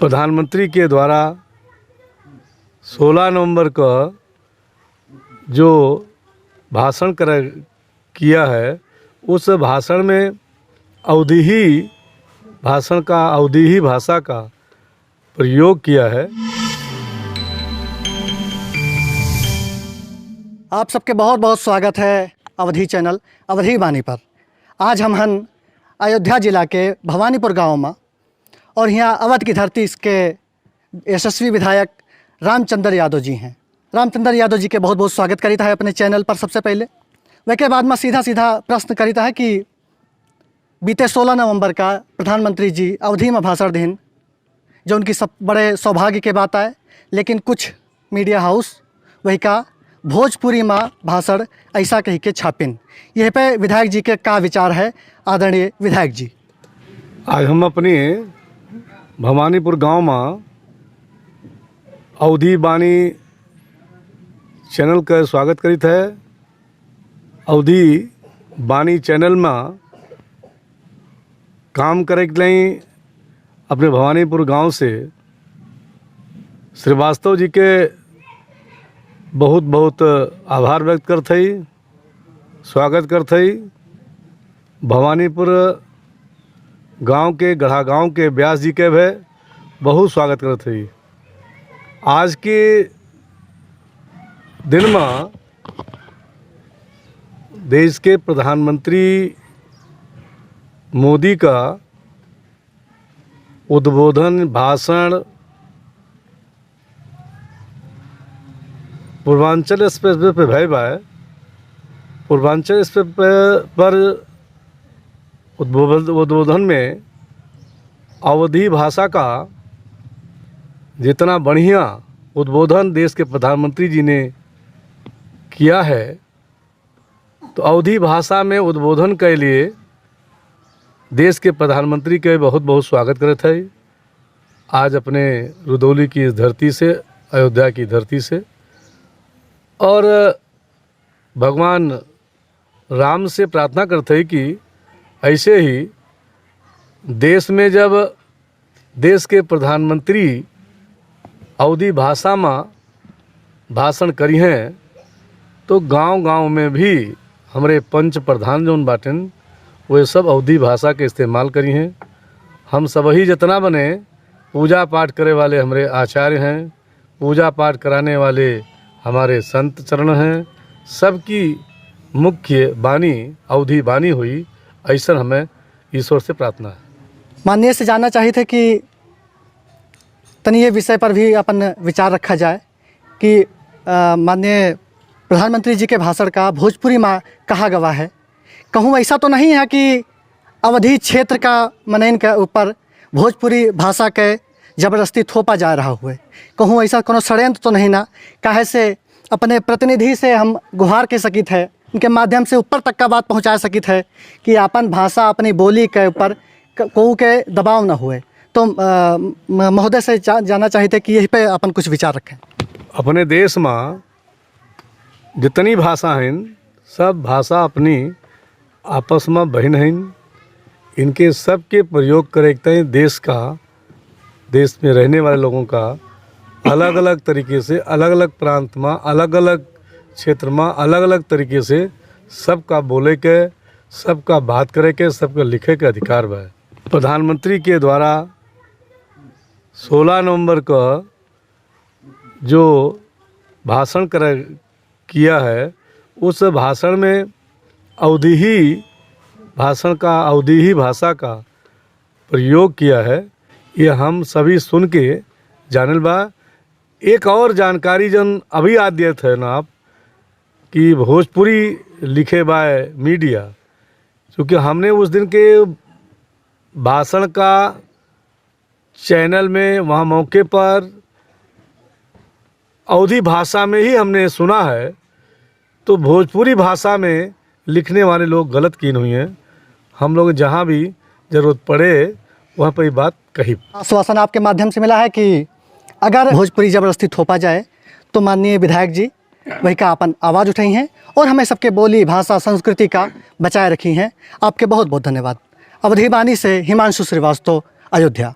प्रधानमंत्री के द्वारा 16 नवंबर का जो भाषण किया है, उस भाषण में अवधी भाषा का प्रयोग किया है। आप सबके बहुत बहुत स्वागत है अवधी चैनल अवधी वाणी पर। आज हम हन अयोध्या जिला के भवानीपुर गांव में और यहाँ अवध की धरती इसके यशस्वी विधायक रामचंद्र यादव जी हैं। रामचंद्र यादव जी के बहुत बहुत स्वागत करीता है अपने चैनल पर। सबसे पहले वह बाद में सीधा प्रश्न करीता है कि बीते 16 नवंबर का प्रधानमंत्री जी अवधि में भाषण दें, जो उनकी सब बड़े सौभाग्य के बात आए, लेकिन कुछ मीडिया हाउस वही का भोजपुरी में भाषण ऐसा कही के छापिन। यह पे विधायक जी के का विचार है आदरणीय विधायक जी? आज हम अपने भवानीपुर गांव में अवधी वाणी चैनल का स्वागत करीत है। अवधी वाणी चैनल में काम करे के लिए अपने भवानीपुर गांव से श्रीवास्तव जी के बहुत बहुत आभार व्यक्त करते ही, स्वागत करते ही। भवानीपुर गांव के गढ़ा गांव के व्यास जी के भी बहुत स्वागत करते ही। आज के दिन में देश के प्रधानमंत्री मोदी का उद्बोधन भाषण पूर्वांचल एक्सप्रेस पे भाई भाई पूर्वांचल एक्सप्रेस पर उद्बोधन में अवधी भाषा का जितना बढ़िया उद्बोधन देश के प्रधानमंत्री जी ने किया है, तो अवधी भाषा में उद्बोधन के लिए देश के प्रधानमंत्री के बहुत बहुत स्वागत करते हैं। आज अपने रुदौली की इस धरती से, अयोध्या की धरती से, और भगवान राम से प्रार्थना करते हैं कि ऐसे ही देश में जब देश के प्रधानमंत्री अवधी भाषा में भाषण करी हैं, तो गांव-गांव में भी हमारे पंच प्रधान जोन बाटन वे सब अवधी भाषा के इस्तेमाल करी हैं। हम सब ही जितना बने पूजा पाठ करे वाले हमारे आचार्य हैं, पूजा पाठ कराने वाले हमारे संत चरण हैं, सबकी मुख्य वाणी अवधी वाणी हुई, ऐसा हमें ईश्वर से प्रार्थना है। माननीय से जानना चाहिए थे कि तनिए विषय पर भी अपन विचार रखा जाए कि माननीय प्रधानमंत्री जी के भाषण का भोजपुरी में कहा गवा है। कहूँ ऐसा तो नहीं है कि अवधी क्षेत्र का मनन के ऊपर भोजपुरी भाषा के ज़बरदस्ती थोपा जा रहा हुए। कहूँ ऐसा कोनो षड्यंत्र तो नहीं ना? काहे से अपने प्रतिनिधि से हम गुहार के सकित है, उनके माध्यम से ऊपर तक का बात पहुँचा सकित है कि अपन भाषा अपनी बोली के ऊपर कोई के दबाव न हुए। तो महोदय से जानना चाहते कि यही पे अपन कुछ विचार रखें। अपने देश में जितनी भाषा हैं, सब भाषा अपनी आपस में बहन हैं। इनके सब के प्रयोग करते हैं देश में रहने वाले लोगों का अलग अलग तरीके से, अलग अलग प्रांत में, अलग अलग क्षेत्र में, अलग अलग तरीके से सबका बोले के, सबका बात करे के, सबका लिखे के अधिकार बा। प्रधानमंत्री के द्वारा 16 नवंबर का जो भाषण किया है, उस भाषण में अवधी भाषा का प्रयोग किया है। ये हम सभी सुन के जानल बा। एक और जानकारी जन अभी आ दिए थे ना आप कि भोजपुरी लिखे बाय मीडिया, क्योंकि हमने उस दिन के भाषण का चैनल में वहाँ मौके पर अवधी भाषा में ही हमने सुना है, तो भोजपुरी भाषा में लिखने वाले लोग गलत कीन हुई हैं। हम लोग जहाँ भी ज़रूरत पड़े वहाँ पर ये बात कही। आश्वासन आपके माध्यम से मिला है कि अगर भोजपुरी ज़बरदस्ती थोपा जाए तो माननीय विधायक जी वही का अपन आवाज़ उठाई हैं और हमें सबके बोली भाषा संस्कृति का बचाए रखी हैं। आपके बहुत बहुत धन्यवाद। अवधी वाणी से हिमांशु श्रीवास्तव, अयोध्या।